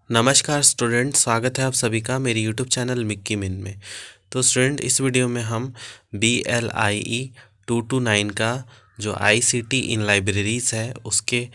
नमस्कार स्टूडेंट, स्वागत है आप सभी का मेरी यूट्यूब चैनल मिक्की मिन में। तो स्टूडेंट, इस वीडियो में हम BLIE 229 का जो ICT इन लाइब्रेरीज़ है उसके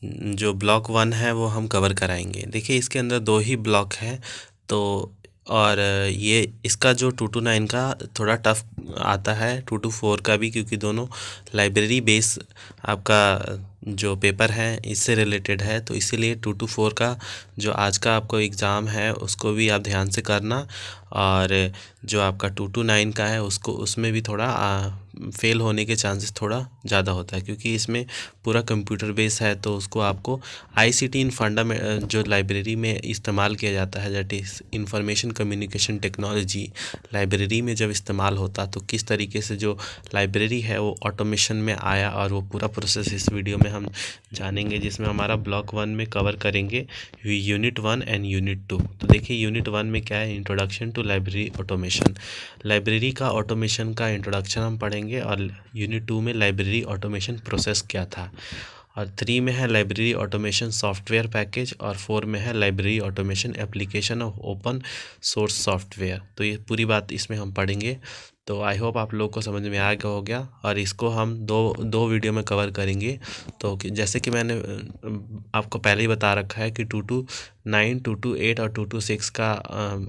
जो ब्लॉक 1 है वो हम कवर कराएंगे। देखिए, इसके अंदर दो ही ब्लॉक हैं। तो और ये इसका जो 229 का थोड़ा टफ आता है, 224 का भी, क्योंकि दोनों लाइब्रेरी बेस आपका जो पेपर है इससे रिलेटेड है। तो इसीलिए 224 का जो आज का आपको एग्ज़ाम है उसको भी आप ध्यान से करना, और जो आपका 229 का है उसको उसमें भी थोड़ा फेल होने के चांसेस थोड़ा ज़्यादा होता है, क्योंकि इसमें पूरा कंप्यूटर बेस है। तो उसको आपको ICT इन फंडामेंट जो लाइब्रेरी में इस्तेमाल किया जाता है, that is information communication technology, library में जब इस्तेमाल होता तो किस तरीके से जो लाइब्रेरी है वो ऑटोमेशन में आया, और वो पूरा प्रोसेस इस वीडियो में हम जानेंगे, जिसमें हमारा ब्लॉक 1 में कवर करेंगे यूनिट 1 एंड यूनिट 2। तो देखिए, यूनिट 1 में क्या है, introduction to library automation, library का ऑटोमेशन का इंट्रोडक्शन हम पढ़ेंगे। और यूनिट 2 में लाइब्रेरी ऑटोमेशन प्रोसेस क्या था, और 3 में है लाइब्रेरी ऑटोमेशन सॉफ्टवेयर पैकेज, और 4 में है library automation application of open source software. तो ये पूरी बात इसमें हम पढ़ेंगे। तो आई होप आप लोग को समझ में आ गया हो गया, और इसको हम दो दो वीडियो में कवर करेंगे। तो जैसे कि मैंने आपको पहले ही बता रखा है कि 229, 228 और 226 का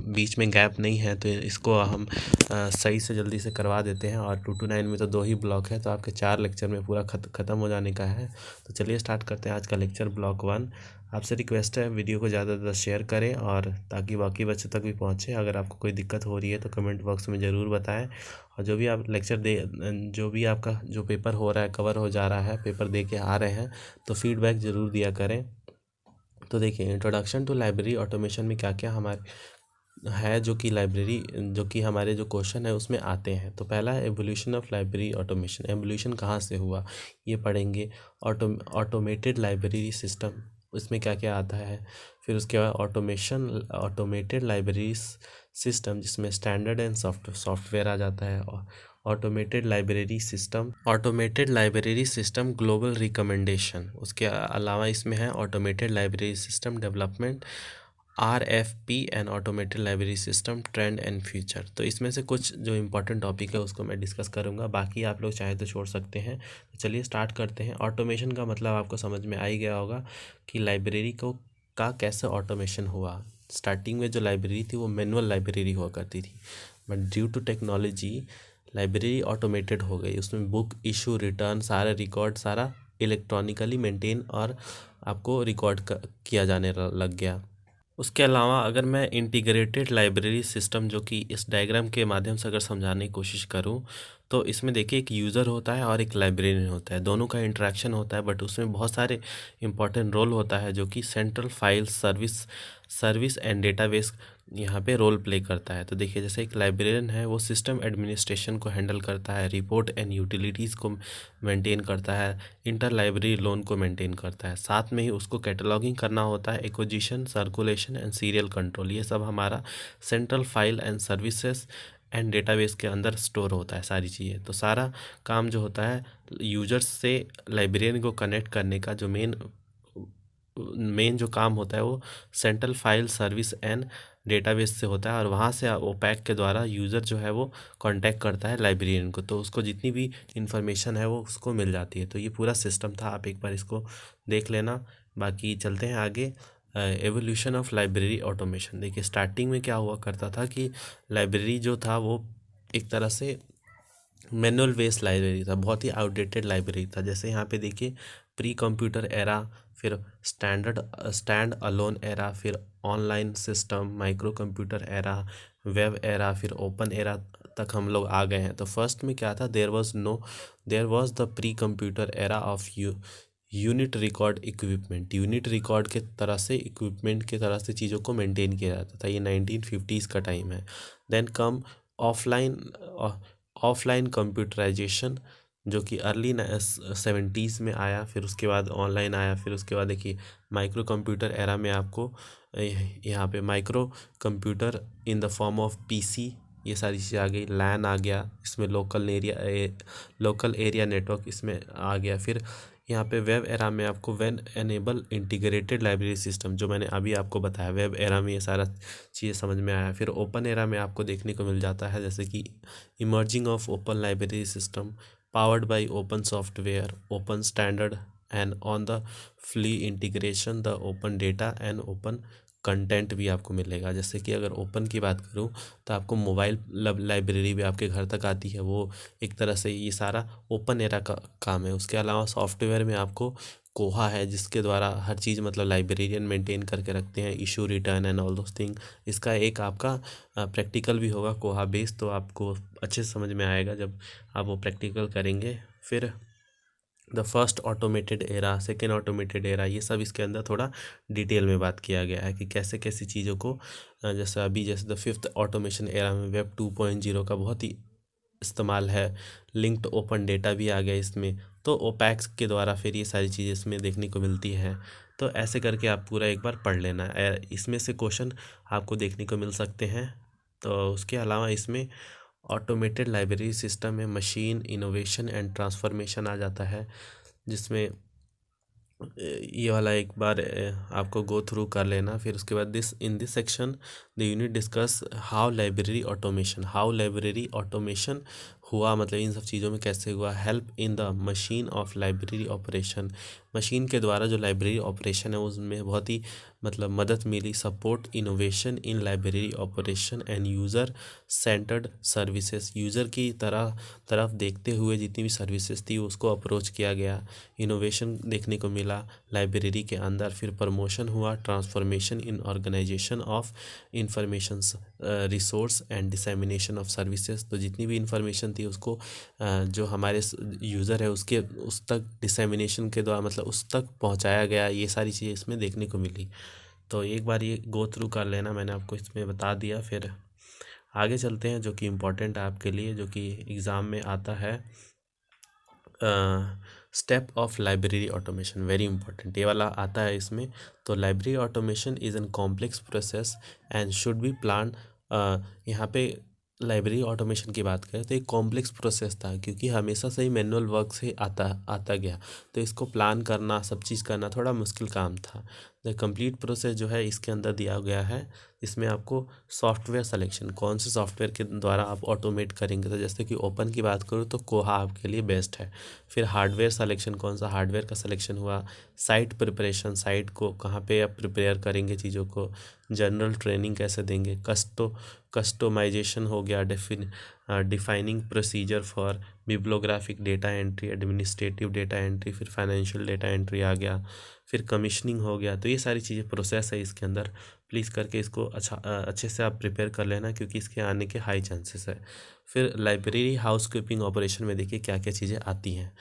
बीच में गैप नहीं है, तो इसको हम सही से जल्दी से करवा देते हैं। और 229 में तो दो ही ब्लॉक है, तो आपके 4 लेक्चर में पूरा ख़त्म हो जाने का है। तो चलिए स्टार्ट करते हैं आज का लेक्चर ब्लॉक 1। आपसे रिक्वेस्ट है, वीडियो को ज़्यादा से ज़्यादा शेयर करें, और ताकि बाकी बच्चों तक भी पहुँचे। अगर आपको कोई दिक्कत हो रही है तो कमेंट बॉक्स में ज़रूर बताएं। और जो भी आप लेक्चर दे जो भी आपका जो पेपर हो रहा है, कवर हो जा रहा है, पेपर दे के आ रहे हैं, तो फीडबैक ज़रूर दिया करें। तो देखिए, इंट्रोडक्शन टू लाइब्रेरी ऑटोमेशन में क्या क्या हमारे है, जो कि लाइब्रेरी जो कि हमारे जो क्वेश्चन है उसमें आते हैं। तो पहला है evolution of library automation, evolution कहाँ से हुआ ये पढ़ेंगे। ऑटोमेटेड लाइब्रेरी सिस्टम, इसमें क्या क्या आता है। फिर उसके बाद ऑटोमेटेड लाइब्रेरी सिस्टम, जिसमें स्टैंडर्ड एंड सॉफ्टवेयर आ जाता है। और automated library system global recommendation, उसके अलावा इसमें है automated library system development, RFP and automated library system trend and future. तो इसमें से कुछ जो इंपॉर्टेंट टॉपिक है उसको मैं डिस्कस करूंगा, बाकी आप लोग चाहे तो छोड़ सकते हैं। तो चलिए स्टार्ट करते हैं। ऑटोमेशन का मतलब आपको समझ में आ ही गया होगा कि लाइब्रेरी को का कैसे ऑटोमेशन हुआ। स्टार्टिंग में जो लाइब्रेरी थी वो मैनुअल लाइब्रेरी हुआ करती थी, but due to technology library automated हो गई। उसमें बुक इशू, रिटर्न, सारा रिकॉर्ड सारा इलेक्ट्रॉनिकली मेंटेन और आपको रिकॉर्ड किया जाने लग गया। उसके अलावा अगर मैं इंटीग्रेटेड लाइब्रेरी सिस्टम, जो कि इस डायग्राम के माध्यम से अगर समझाने की कोशिश करूं, तो इसमें देखिए एक यूज़र होता है और एक लाइब्रेरियन होता है, दोनों का इंटरेक्शन होता है, बट उसमें बहुत सारे इंपॉर्टेंट रोल होता है, जो कि central file service and database यहाँ पे रोल प्ले करता है। तो देखिए, जैसे एक लाइब्रेरियन है वो सिस्टम एडमिनिस्ट्रेशन को हैंडल करता है, रिपोर्ट एंड यूटिलिटीज़ को मेंटेन करता है, इंटर लाइब्रेरी लोन को मेंटेन करता है, साथ में ही उसको कैटलॉगिंग करना होता है, acquisition, circulation and serial control. ये सब हमारा central file and services and database के अंदर स्टोर होता है सारी चीज़ें। तो सारा काम जो होता है यूजर्स से लाइब्रेरियन को कनेक्ट करने का, जो मेन जो काम होता है वो central file service and database से होता है, और वहाँ से ओपैक के द्वारा यूज़र जो है वो कांटेक्ट करता है लाइब्रेरियन को, तो उसको जितनी भी इंफॉर्मेशन है वो उसको मिल जाती है। तो ये पूरा सिस्टम था, आप एक बार इसको देख लेना। बाकी चलते हैं आगे। एवोल्यूशन ऑफ लाइब्रेरी ऑटोमेशन, देखिए स्टार्टिंग में क्या हुआ करता था कि लाइब्रेरी जो था वो एक तरह से मैनुअल बेस्ड लाइब्रेरी था, बहुत ही आउटडेटेड लाइब्रेरी था। जैसे यहाँ पे देखिए, प्री कंप्यूटर एरा, फिर स्टैंड अलोन एरा, फिर online system, micro computer era, web era, फिर ओपन एरा तक हम लोग आ गए हैं। तो फर्स्ट में क्या था, there was the pre computer era of unit record equipment, unit record के तरह से, इक्विपमेंट के तरह से चीज़ों को मेंटेन किया जाता था। ये 1950s का टाइम है। Then come offline offline computerisation, जो कि अर्ली 70s में आया, फिर उसके बाद ऑनलाइन आया, फिर उसके बाद देखिए माइक्रो कंप्यूटर एरा में आपको यहाँ पे micro computer in the form of PC, ये सारी चीज़ें आ गई। लैन आ गया, इसमें लोकल एरिया नेटवर्क इसमें आ गया। फिर यहाँ पे वेब एरा में आपको when enable integrated library system, जो मैंने अभी आपको बताया, वेब एरा में ये सारा चीज़ समझ में आया। फिर ओपन एरा में आपको देखने को मिल जाता है जैसे कि emerging of open library system powered by open software, open standard and on the flea integration the open data and open content भी आपको मिलेगा। जैसे कि अगर ओपन की बात करूँ तो आपको मोबाइल लाइब्रेरी भी आपके घर तक आती है, वो एक तरह से ये सारा ओपन एरा का काम है। उसके अलावा सॉफ्टवेयर में आपको कोहा है, जिसके द्वारा हर चीज़ मतलब लाइब्रेरियन मेंटेन करके रखते हैं, issue return and all those thing. इसका एक आपका प्रैक्टिकल भी होगा कोहा बेस, तो आपको अच्छे से समझ में आएगा जब आप वो प्रैक्टिकल करेंगे। फिर the first automated era, second automated era, ये सब इसके अंदर थोड़ा डिटेल में बात किया गया है कि कैसे कैसी चीज़ों को जैसे अभी जैसे द फिफ्थ ऑटोमेशन एरा में वेब 2.0 का बहुत ही इस्तेमाल है। लिंक्ड ओपन डेटा भी आ गया इसमें, तो ओपैक्स के द्वारा फिर ये सारी चीज़ें इसमें देखने को मिलती हैं। तो ऐसे करके आप पूरा एक बार पढ़ लेना, इसमें से क्वेश्चन आपको देखने को मिल सकते हैं। तो उसके अलावा इसमें ऑटोमेटेड लाइब्रेरी सिस्टम में मशीन इनोवेशन एंड ट्रांसफॉर्मेशन आ जाता है, जिसमें ये वाला एक बार आपको गो थ्रू कर लेना। फिर उसके बाद this section the unit discuss how library automation हुआ, मतलब इन सब चीज़ों में कैसे हुआ। Help in the machine of library operation, machine के द्वारा जो लाइब्रेरी ऑपरेशन है उसमें बहुत ही मतलब मदद मिली। Support innovation in library operation and user centred services, user की तरफ देखते हुए जितनी भी सर्विसेज थी उसको अप्रोच किया गया। इनोवेशन देखने को मिला लाइब्रेरी के अंदर। फिर प्रमोशन हुआ, transformation in organisation of information resource and dissemination of services, तो जितनी भी इंफॉर्मेशन थी उसको जो हमारे यूज़र है उसके उस तक डिसेमिनेशन के द्वारा मतलब उस तक पहुंचाया गया। ये सारी चीज़ें इसमें देखने को मिली। तो एक बार ये गो थ्रू कर लेना, मैंने आपको इसमें बता दिया। फिर आगे चलते हैं जो कि इम्पोर्टेंट है आपके लिए, जो कि एग्ज़ाम में आता है। Step of library automation, very important ये वाला आता है इसमें। तो library automation is an complex process and should be plan. यहाँ पे लाइब्रेरी ऑटोमेशन की बात करें तो एक कॉम्प्लेक्स प्रोसेस था, क्योंकि हमेशा से ही मैनुअल वर्क से आता गया, तो इसको प्लान करना, सब चीज़ करना थोड़ा मुश्किल काम था। द कंप्लीट प्रोसेस जो है इसके अंदर दिया गया है। इसमें आपको सॉफ्टवेयर सिलेक्शन, कौन से सॉफ्टवेयर के द्वारा आप ऑटोमेट करेंगे, तो जैसे कि ओपन की बात करूँ तो कोहा आपके लिए बेस्ट है। फिर हार्डवेयर सिलेक्शन, कौन सा हार्डवेयर का सिलेक्शन हुआ। साइट प्रिपरेशन, साइट को कहाँ पे आप प्रिपेयर करेंगे चीज़ों को। जनरल ट्रेनिंग कैसे देंगे। कस्टमाइजेशन हो गया। Defining procedure for bibliographic data entry, administrative data entry, फिर फाइनेंशियल डेटा एंट्री आ गया। फिर कमीशनिंग हो गया। तो ये सारी चीज़ें प्रोसेस है इसके अंदर, प्लीज़ करके इसको अच्छे से आप प्रिपेयर कर लेना, क्योंकि इसके आने के हाई चांसेस है। फिर लाइब्रेरी हाउस कीपिंग ऑपरेशन में देखिए क्या क्या चीज़ें आती हैं।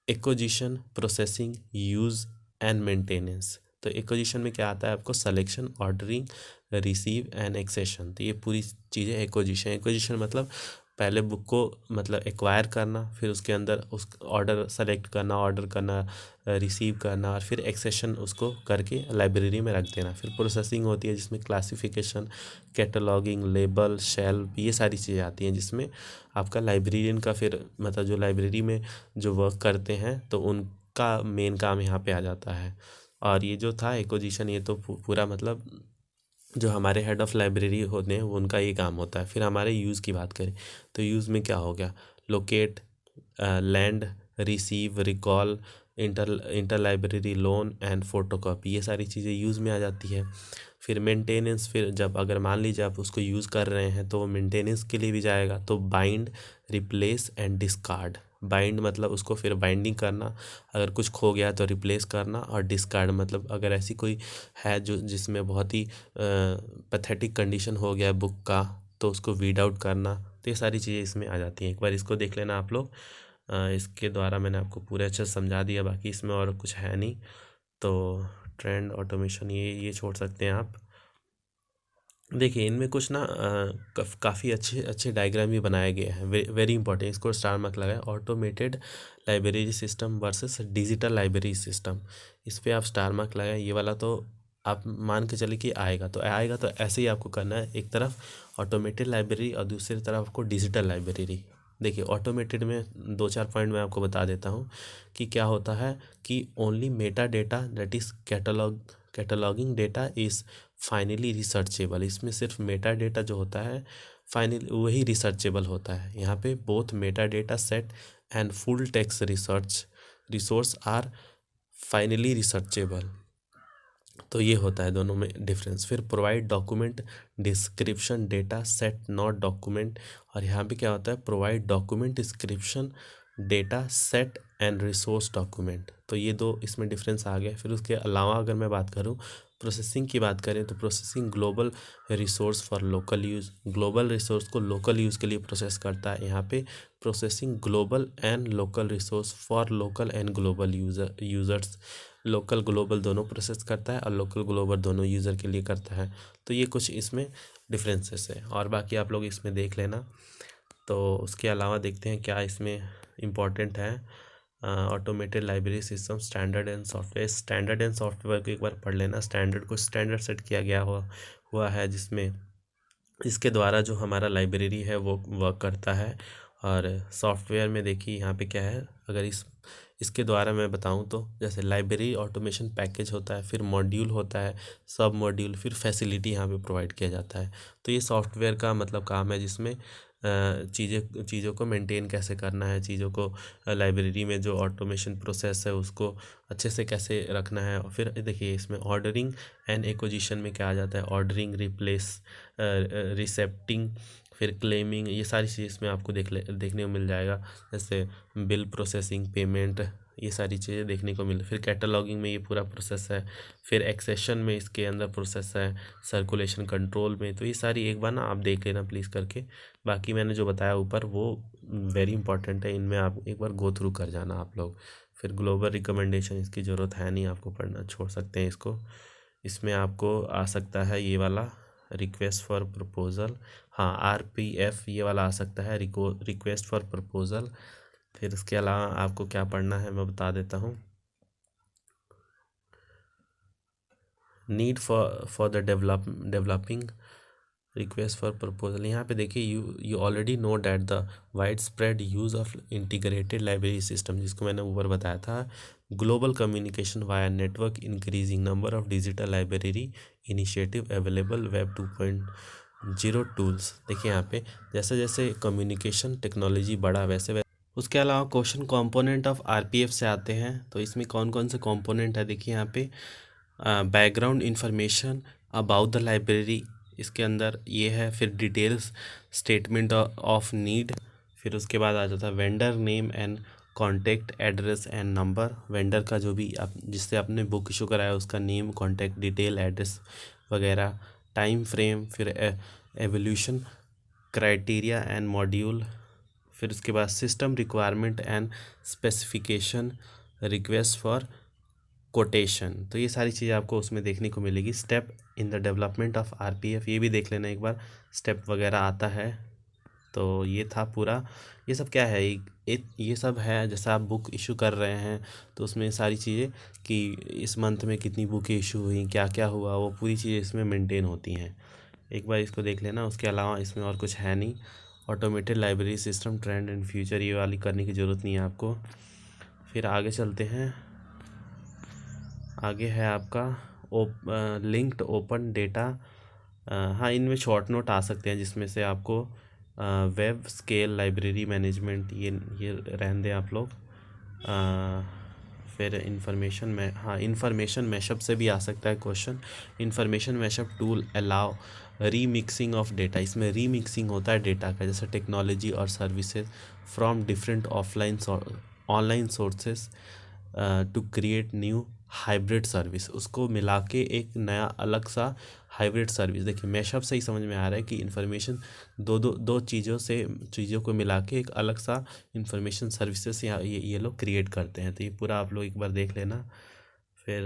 Acquisition, processing, use and maintenance. तो एक्विजिशन में क्या आता है आपको, selection, ordering, receive and accession. तो ये पूरी चीज़ें एक्विजिशन मतलब पहले बुक को मतलब एक्वायर करना, फिर उसके अंदर उस ऑर्डर सेलेक्ट करना, ऑर्डर करना, रिसीव करना, और फिर एक्सेशन उसको करके लाइब्रेरी में रख देना। फिर प्रोसेसिंग होती है जिसमें क्लासिफिकेशन, कैटलॉगिंग, लेबल, शेल्फ, ये सारी चीज़ें आती हैं, जिसमें आपका लाइब्रेरियन का फिर मतलब जो लाइब्रेरी में जो वर्क करते हैं तो उनका मेन काम यहाँ पे आ जाता है। और ये जो था एक्विजिशन, ये तो पूरा मतलब जो हमारे हेड ऑफ़ लाइब्रेरी होते हैं वो उनका ये काम होता है। फिर हमारे यूज़ की बात करें तो यूज़ में क्या हो गया, locate, land, receive, recall, inter library loan and photocopy, ये सारी चीज़ें यूज़ में आ जाती है। फिर मेंटेनेंस, फिर जब अगर मान लीजिए आप उसको यूज़ कर रहे हैं तो वो मेंटेनेंस के लिए भी जाएगा। तो bind, replace and discard. Bind मतलब उसको फिर बाइंडिंग करना, अगर कुछ खो गया तो रिप्लेस करना, और डिस्कार्ड मतलब अगर ऐसी कोई है जो जिसमें बहुत ही पैथेटिक कंडीशन हो गया बुक का तो उसको वीड आउट करना। तो ये सारी चीज़ें इसमें आ जाती हैं। एक बार इसको देख लेना आप लोग। इसके द्वारा मैंने आपको पूरे अच्छे से समझा दिया, बाकी इसमें और कुछ है नहीं। तो ट्रेंड ऑटोमेशन ये छोड़ सकते हैं आप। देखिए इनमें कुछ ना काफ़ी अच्छे अच्छे डायग्राम भी बनाए गए हैं, वेरी इंपॉर्टेंट, इसको स्टार मार्क लगाए। Automated library system versus digital library system, इस पर आप स्टार मार्क लगाए। ये वाला तो आप मान के चले कि आएगा तो ऐसे ही आपको करना है। एक तरफ ऑटोमेटेड लाइब्रेरी और दूसरी तरफ आपको डिजिटल लाइब्रेरी। देखिए ऑटोमेटेड में 2-4 पॉइंट मैं आपको बता देता हूँ कि क्या होता है कि only Meta data that is cataloguing data is finally researchable. इसमें सिर्फ मेटा डेटा जो होता है फाइनल वही रिसर्चेबल होता है। यहाँ पे both meta data set and full text resource are finally researchable. तो ये होता है दोनों में डिफरेंस। फिर provide document description data set not document, और यहाँ पे क्या होता है provide document description data set and resource document. तो ये दो इसमें डिफरेंस आ गया। फिर उसके अलावा अगर मैं बात करूँ प्रोसेसिंग की बात करें तो processing global resource for local use, global resource को लोकल यूज़ के लिए प्रोसेस करता है। यहाँ पे processing global and local resource for local and global users, local global दोनों प्रोसेस करता है और लोकल ग्लोबल दोनों यूज़र के लिए करता है। तो ये कुछ इसमें डिफरेंसेस है और बाकी आप लोग इसमें देख लेना। तो उसके अलावा देखते हैं क्या इसमें इम्पॉर्टेंट है। Automated library system standard and software, standard and software को एक बार पढ़ लेना। स्टैंडर्ड को स्टैंडर्ड सेट किया गया हुआ है जिसमें इसके द्वारा जो हमारा लाइब्रेरी है वो वर्क करता है। और सॉफ्टवेयर में देखिए यहाँ पे क्या है, अगर इसके द्वारा मैं बताऊँ तो जैसे लाइब्रेरी ऑटोमेशन पैकेज होता है, फिर मॉड्यूल होता है, सब मॉड्यूल, फिर फैसिलिटी यहाँ पे प्रोवाइड किया जाता है। तो ये सॉफ्टवेयर का मतलब काम है जिसमें चीज़ों को मेंटेन कैसे करना है, चीज़ों को लाइब्रेरी में जो ऑटोमेशन प्रोसेस है उसको अच्छे से कैसे रखना है। और फिर देखिए इसमें ऑर्डरिंग एंड एक्विजिशन में क्या आ जाता है, ऑर्डरिंग, रिप्लेस, रिसेप्टिंग, फिर क्लेमिंग, ये सारी चीज़ इसमें आपको देखने को मिल जाएगा। जैसे बिल प्रोसेसिंग, पेमेंट, ये सारी चीज़ें देखने को मिल। फिर कैटलॉगिंग में ये पूरा प्रोसेस है। फिर एक्सेशन में इसके अंदर प्रोसेस है, सर्कुलेशन कंट्रोल में। तो ये सारी एक बार ना आप देख लेना प्लीज़ करके। बाकी मैंने जो बताया ऊपर वो वेरी इंपॉर्टेंट है, इनमें आप एक बार गो थ्रू कर जाना आप लोग। फिर ग्लोबल रिकमेंडेशन इसकी ज़रूरत है नहीं, आपको पढ़ना छोड़ सकते हैं इसको। इसमें आपको आ सकता है ये वाला रिक्वेस्ट फॉर प्रपोज़ल, हाँ RPF ये वाला आ सकता है, रिक्वेस्ट फॉर प्रपोज़ल। फिर इसके अलावा आपको क्या पढ़ना है मैं बता देता हूँ। Need for the developing request for proposal. यहाँ पे देखिए you already know that the wide spread use of integrated library system, जिसको मैंने ऊपर बताया था, global communication via network, increasing number of digital library initiative available, web 2.0 tools. देखिए यहाँ पे जैसे जैसे कम्युनिकेशन टेक्नोलॉजी बढ़ा वैसे उसके अलावा क्वेश्चन कंपोनेंट ऑफ RPF से आते हैं। तो इसमें कौन कौन से कंपोनेंट है देखिए यहाँ पे, background information about the library, इसके अंदर ये है। फिर डिटेल्स, स्टेटमेंट ऑफ नीड, फिर उसके बाद आ जाता है vendor name and contact address and number, vendor का जो भी आप जिससे आपने बुक इशू कराया उसका नेम, कॉन्टैक्ट डिटेल, एड्रेस वगैरह, टाइम फ्रेम, फिर एवोल्यूशन क्राइटेरिया एंड मॉड्यूल, फिर उसके बाद system requirement and specification, request for quotation. तो ये सारी चीज़ें आपको उसमें देखने को मिलेगी। Step in the development of RPF, ये भी देख लेना एक बार, स्टेप वगैरह आता है। तो ये था पूरा, ये सब क्या है, ये सब है जैसा आप बुक इशू कर रहे हैं तो उसमें सारी चीज़ें कि इस मंथ में कितनी बुकें इशू हुई, क्या क्या हुआ, वो पूरी चीज़ें इसमें मेंटेन होती हैं। एक बार इसको देख लेना। उसके अलावा इसमें और कुछ है नहीं। Automated library system trend and future, ये वाली करने की ज़रूरत नहीं है आपको। फिर आगे चलते हैं। आगे है आपका लिंक्ड ओपन डेटा। हाँ, इनमें शॉर्ट नोट आ सकते हैं जिसमें से आपको वेब स्केल लाइब्रेरी मैनेजमेंट, ये रहने दें आप लोग। फिर इंफॉर्मेशन में, हाँ इंफॉर्मेशन मैशअप से भी आ सकता है question. Information mashup tool allow remixing of data, इसमें रीमिक्सिंग होता है डेटा का, जैसे टेक्नोलॉजी और services from different online sources to create new hybrid service, उसको मिला के एक नया अलग सा हाइब्रिड सर्विस। देखिए मैशअप से ही समझ में आ रहा है कि इन्फॉर्मेशन दो चीज़ों को मिला के एक अलग सा इंफॉर्मेशन सर्विसेज ये लोग क्रिएट करते हैं। तो ये पूरा आप लोग एक बार देख लेना। फिर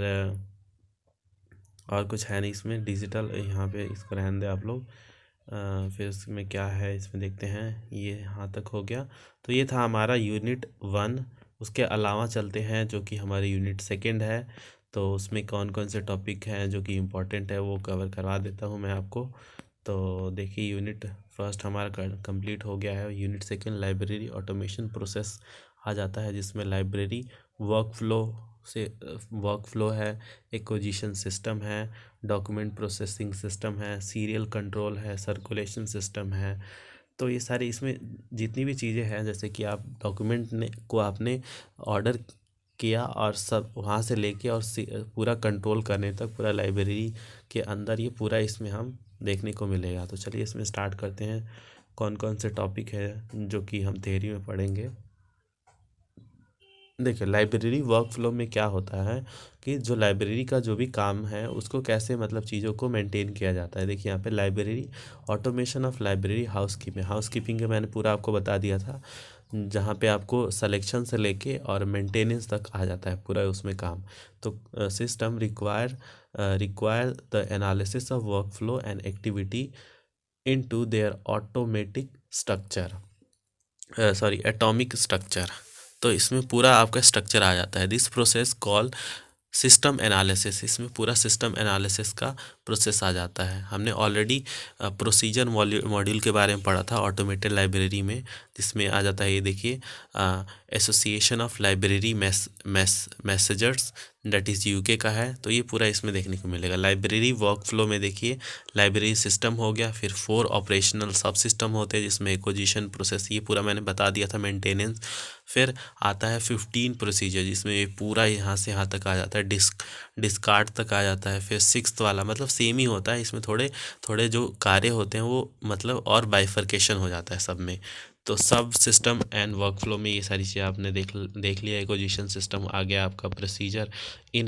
और कुछ है नहीं इसमें, डिजिटल यहाँ पे इसको रहने दें आप लोग। फिर इसमें क्या है इसमें देखते हैं, ये यहाँ तक हो गया। तो ये था हमारा यूनिट 1। उसके अलावा चलते हैं जो कि हमारी यूनिट 2 है। तो उसमें कौन कौन से टॉपिक हैं जो कि इम्पोर्टेंट है वो कवर करवा देता हूँ मैं आपको। तो देखिए यूनिट फर्स्ट हमारा कंप्लीट हो गया है। Unit second library automation process आ जाता है, जिसमें लाइब्रेरी वर्कफ्लो है, एक्विजिशन सिस्टम है, डॉक्यूमेंट प्रोसेसिंग सिस्टम है, सीरियल कंट्रोल है, सर्कुलेशन सिस्टम है। तो ये सारी इसमें जितनी भी चीज़ें हैं, जैसे कि आप डॉक्यूमेंट ने को आपने ऑर्डर किया और सब वहाँ से लेके और पूरा कंट्रोल करने तक पूरा लाइब्रेरी के अंदर ये पूरा इसमें हम देखने को मिलेगा। तो चलिए इसमें स्टार्ट करते हैं कौन कौन से टॉपिक है जो कि हम थ्योरी में पढ़ेंगे। देखिए, लाइब्रेरी वर्कफ्लो में क्या होता है कि जो लाइब्रेरी का जो भी काम है उसको कैसे मतलब चीज़ों को मेंटेन किया जाता है। देखिए यहाँ पे library automation of library housekeeping का मैंने पूरा आपको बता दिया था, जहाँ पे आपको सिलेक्शन से लेके और मेंटेनेंस तक आ जाता है पूरा उसमें काम। तो system require the analysis of workflow and activity into their atomic structure. तो इसमें पूरा आपका स्ट्रक्चर आ जाता है। This process call system analysis, इसमें पूरा सिस्टम एनालिसिस का प्रोसेस आ जाता है। हमने ऑलरेडी प्रोसीजर मॉड्यूल के बारे में पढ़ा था ऑटोमेटेड लाइब्रेरी में, जिसमें आ जाता है ये देखिए association of library messengers, that is UK का है। तो ये पूरा इसमें देखने को मिलेगा। लाइब्रेरी वर्कफ्लो में देखिए लाइब्रेरी सिस्टम हो गया, फिर 4 ऑपरेशनल सब सिस्टम होते हैं जिसमें एक्विजिशन प्रोसेस, ये पूरा मैंने बता दिया था, मेंटेनेंस। फिर आता है 15 प्रोसीजर, जिसमें ये पूरा यहाँ से यहाँ तक आ जाता है, डिस्कार्ड तक आ जाता है। फिर 6th वाला मतलब सेम ही होता है, इसमें थोड़े थोड़े जो कार्य होते हैं वो मतलब और बाइफर्केशन हो जाता है सब में। तो सब सिस्टम एंड वर्कफ्लो में ये सारी चीज़ें आपने देख लिया। एक्विजिशन सिस्टम आ गया आपका, प्रोसीजर इन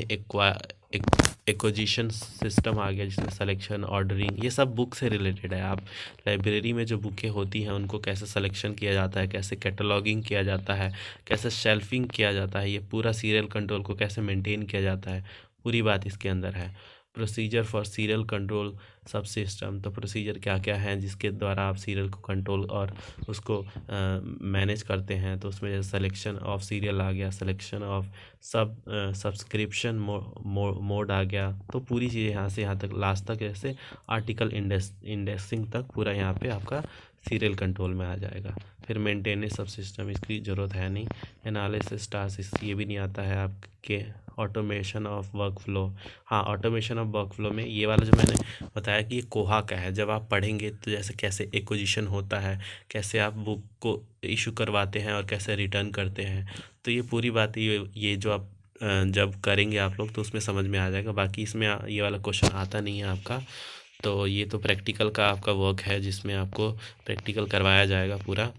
एक्विजिशन सिस्टम आ गया, जिसमें सिलेक्शन, ऑर्डरिंग, ये सब बुक से रिलेटेड है। आप लाइब्रेरी में जो बुकें होती हैं उनको कैसे सिलेक्शन किया जाता है, कैसे कैटलॉगिंग किया जाता है, कैसे शेल्फिंग किया जाता है, ये पूरा सीरियल कंट्रोल को कैसे मेंटेन किया जाता है, पूरी बात इसके अंदर है। प्रोसीजर फॉर सीरियल कंट्रोल सब सिस्टम, तो प्रोसीजर क्या क्या हैं जिसके द्वारा आप सीरियल को कंट्रोल और उसको मैनेज करते हैं। तो उसमें सिलेक्शन ऑफ सीरियल आ गया, सिलेक्शन ऑफ सब्सक्रिप्शन मोड आ गया। तो पूरी चीज़ें यहाँ से यहाँ तक लास्ट तक ऐसे आर्टिकल इंडेक्सिंग तक पूरा यहाँ पे आपका सीरियल कंट्रोल में आ जाएगा। फिर मेंटेनेंस सब सिस्टम, इसकी ज़रूरत है नहीं। एनालिसिस टास्क, ये भी नहीं आता है आपके। ऑटोमेशन ऑफ वर्कफ्लो, हाँ ऑटोमेशन ऑफ वर्कफ्लो में ये वाला जो मैंने बताया कि ये कोहा का है। जब आप पढ़ेंगे तो जैसे कैसे एक्विजिशन होता है, कैसे आप बुक को इशू करवाते हैं और कैसे रिटर्न करते हैं, तो ये पूरी बात ये जो आप जब करेंगे आप लोग तो उसमें समझ में आ जाएगा। बाकी इसमें ये वाला क्वेश्चन आता नहीं है आपका। तो ये तो प्रैक्टिकल का आपका वर्क है जिसमें आपको प्रैक्टिकल करवाया जाएगा पूरा।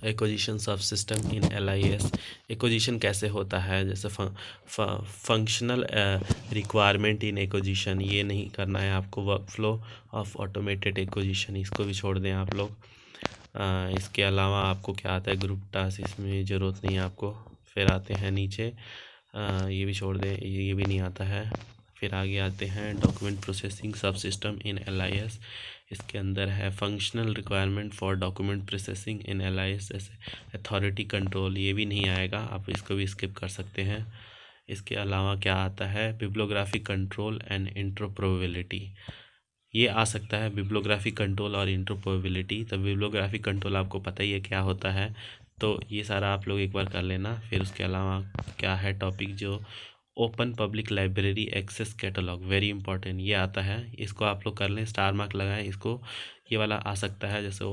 एक्विजिशन सब सिस्टम इन LIS, एक्विजिशन कैसे होता है, जैसे फंक्शनल रिक्वायरमेंट इन एक्विजिशन, ये नहीं करना है आपको। वर्कफ्लो ऑफ ऑटोमेटेड एक्विजिशन, इसको भी छोड़ दें आप लोग। इसके अलावा आपको क्या आता है, ग्रुप टास्क, इसमें ज़रूरत नहीं है आपको। फिर आते हैं नीचे, ये भी छोड़ दें, ये भी नहीं आता है। फिर आगे आते हैं डॉक्यूमेंट प्रोसेसिंग सब सिस्टम इन LIS, इसके अंदर है functional requirement for document processing in LIS, जैसे अथॉरिटी कंट्रोल, ये भी नहीं आएगा, आप इसको भी स्किप कर सकते हैं। इसके अलावा क्या आता है, बिब्लियोग्राफिक कंट्रोल एंड इंटरऑपरेबिलिटी, ये आ सकता है, बिब्लियोग्राफिक कंट्रोल और इंटरऑपरेबिलिटी। तो बिब्लियोग्राफिक कंट्रोल आपको पता ही है क्या होता है, तो ये सारा आप लोग एक बार कर लेना। फिर उसके अलावा क्या है टॉपिक, जो open public library access catalogue, very important, ये आता है, इसको आप लोग कर लें, स्टार मार्क लगाएं इसको। ये वाला आ सकता है, जैसे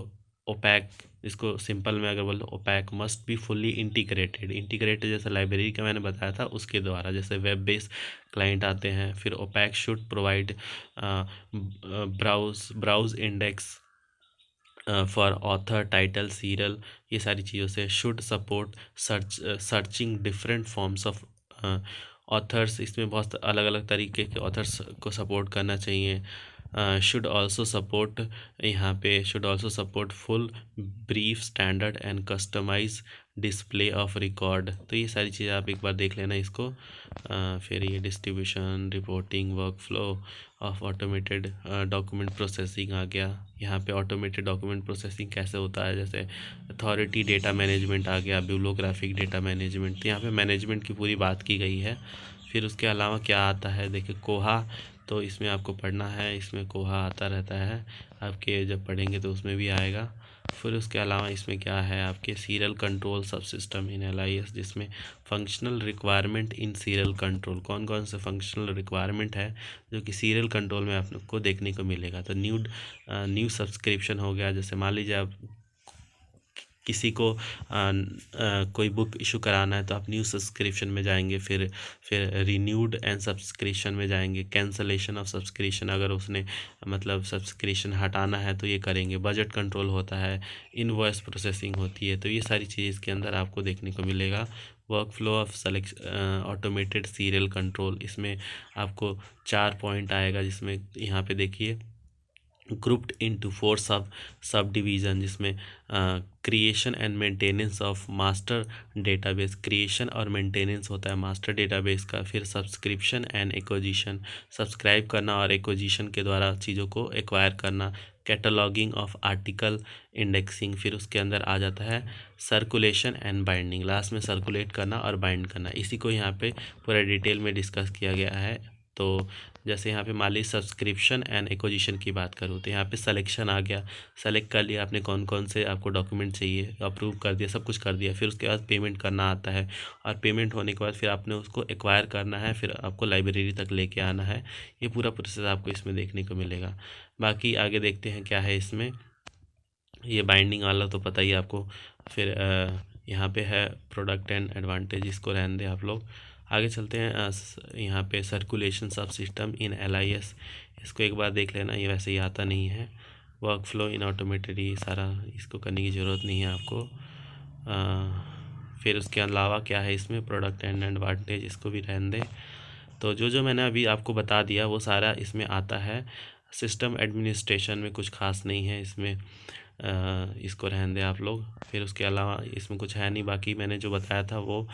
ओपैक, इसको सिंपल में अगर बोल दो, OPAC must be fully integrated जैसे लाइब्रेरी का मैंने बताया था उसके द्वारा, जैसे वेब बेस्ड क्लाइंट आते हैं। फिर OPAC should provide browse index for author, title, serial, ये सारी चीज़ों से। Should support searching different forms of authors, इसमें बहुत अलग अलग तरीके के ऑथर्स को सपोर्ट करना चाहिए। शुड ऑल्सो सपोर्ट, यहाँ पे should also support full brief, standard and customise display of record. तो ये सारी चीज़ें आप एक बार देख लेना इसको। फिर ये distribution, reporting, workflow of automated document processing आ गया। यहाँ पे ऑटोमेटेड डॉक्यूमेंट प्रोसेसिंग कैसे होता है, जैसे अथॉरिटी डेटा मैनेजमेंट आ गया, बिब्लियोग्राफिक डेटा मैनेजमेंट, तो यहाँ पे मैनेजमेंट की पूरी बात की गई है। फिर उसके अलावा क्या आता है, देखिए कोहा, तो इसमें आपको पढ़ना है, इसमें कोहा आता रहता है। आपके जब पढ़ेंगे तो उसमें भी आएगा। फिर उसके अलावा इसमें क्या है आपके सीरियल कंट्रोल सब सिस्टम इन LIS, जिसमें functional requirement in serial control, कौन कौन से फंक्शनल रिक्वायरमेंट है जो कि सीरियल कंट्रोल में आपको देखने को मिलेगा। तो न्यू सब्सक्रिप्शन हो गया, जैसे मान लीजिए आप किसी को कोई बुक इशू कराना है तो आप न्यू सब्सक्रिप्शन में जाएंगे, फिर रिन्यूड एंड सब्सक्रिप्शन में जाएंगे, कैंसलेशन ऑफ सब्सक्रिप्शन, अगर उसने मतलब सब्सक्रिप्शन हटाना है तो ये करेंगे। बजट कंट्रोल होता है, इनवॉइस प्रोसेसिंग होती है, तो ये सारी चीज़ इसके अंदर आपको देखने को मिलेगा। Work flow of automated serial control, इसमें आपको 4 पॉइंट आएगा, जिसमें यहाँ पे देखिए ग्रुप्ड इनटू 4 सब डिवीज़न, जिसमें creation and maintenance of master database, creation और मेंटेनेंस होता है मास्टर डेटाबेस का। फिर सब्सक्रिप्शन एंड एक्विजिशन, सब्सक्राइब करना और एक्विजिशन के द्वारा चीज़ों को एक्वायर करना। कैटलॉगिंग ऑफ आर्टिकल, इंडेक्सिंग, फिर उसके अंदर आ जाता है सर्कुलेशन एंड बाइंडिंग, लास्ट में सर्कुलेट करना और बाइंड करना। इसी को यहाँ पे पूरा डिटेल में डिस्कस किया गया है। तो जैसे यहाँ पे मान लीजिए सब्सक्रिप्शन एंड एक्विजिशन की बात करूँ तो यहाँ पे सिलेक्शन आ गया, सेलेक्ट कर लिया आपने कौन कौन से आपको डॉक्यूमेंट चाहिए, अप्रूव कर दिया, सब कुछ कर दिया। फिर उसके बाद पेमेंट करना आता है, और पेमेंट होने के बाद फिर आपने उसको एक्वायर करना है, फिर आपको लाइब्रेरी तक लेके आना है। ये पूरा प्रोसेस आपको इसमें देखने को मिलेगा। बाकी आगे देखते हैं क्या है इसमें। ये बाइंडिंग वाला तो पता ही आपको। फिर यहाँ पे है प्रोडक्ट एंड एडवांटेज, इसको रहने दें आप लोग। आगे चलते हैं यहाँ पे सर्कुलेशन सब सिस्टम इन LIS, इसको एक बार देख लेना, ये वैसे ही आता नहीं है। वर्क फ्लो इन ऑटोमेटेड, ये सारा इसको करने की ज़रूरत नहीं है आपको। फिर उसके अलावा क्या है इसमें प्रोडक्ट एंड एडवांटेज, इसको भी रहने दें। तो जो मैंने अभी आपको बता दिया वो सारा इसमें आता है। सिस्टम एडमिनिस्ट्रेशन में कुछ खास नहीं है इसमें, इसको रहने दें आप लोग। फिर उसके अलावा इसमें कुछ है नहीं, बाकी मैंने जो बताया था वो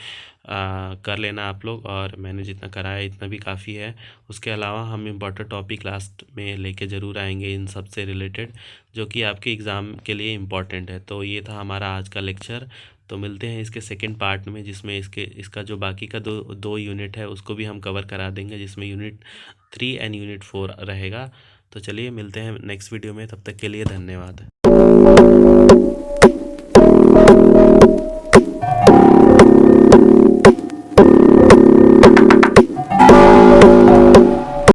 कर लेना आप लोग, और मैंने जितना कराया इतना भी काफ़ी है। उसके अलावा हम इम्पोर्टेंट टॉपिक लास्ट में लेके ज़रूर आएंगे इन सब से रिलेटेड, जो कि आपके एग्ज़ाम के लिए इम्पोर्टेंट है। तो ये था हमारा आज का लेक्चर। तो मिलते हैं इसके सेकंड पार्ट में, जिसमें इसका जो बाकी का दो यूनिट है उसको भी हम कवर करा देंगे, जिसमें यूनिट 3 एंड यूनिट 4 रहेगा। तो चलिए मिलते हैं नेक्स्ट वीडियो में, तब तक के लिए धन्यवाद।